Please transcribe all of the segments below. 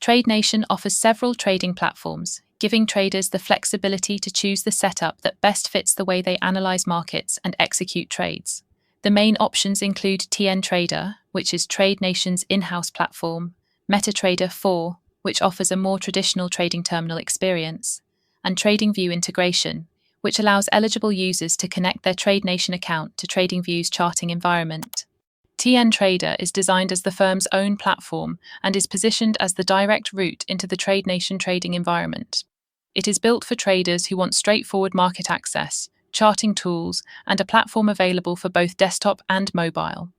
TradeNation offers several trading platforms, giving traders the flexibility to choose the setup that best fits the way they analyze markets and execute trades. The main options include TradingView, which is TradeNation's in-house platform, MetaTrader 4, which offers a more traditional trading terminal experience, and TradingView integration, which allows eligible users to connect their TradeNation account to TradingView's charting environment. TradingView is designed as the firm's own platform and is positioned as the direct route into the TradeNation trading environment. It is built for traders who want straightforward market access, charting tools, and a platform available for both desktop and mobile.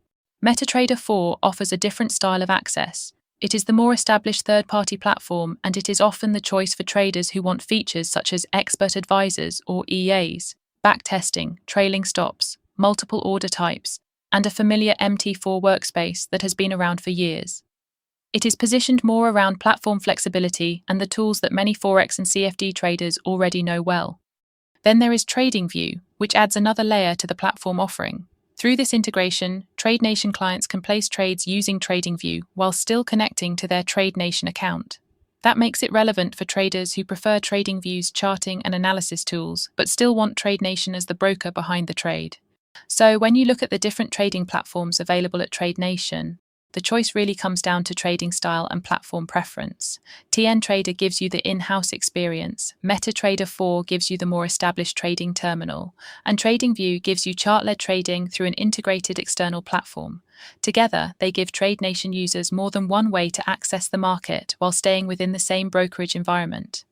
MetaTrader 4 offers a different style of access. It is the more established third-party platform, and it is often the choice for traders who want features such as expert advisors or EAs, backtesting, trailing stops, multiple order types, and a familiar MT4 workspace that has been around for years. It is positioned more around platform flexibility and the tools that many forex and CFD traders already know well. Then there is TradingView, which adds another layer to the platform offering. Through this integration, TradeNation clients can place trades using TradingView while still connecting to their TradeNation account. That makes it relevant for traders who prefer TradingView's charting and analysis tools, but still want TradeNation as the broker behind the trade. So when you look at the different trading platforms available at TradeNation, the choice really comes down to trading style and platform preference. TradingView gives you the in-house experience, MetaTrader 4 gives you the more established trading terminal, and TradingView gives you chart-led trading through an integrated external platform. Together, they give TradeNation users more than one way to access the market while staying within the same brokerage environment.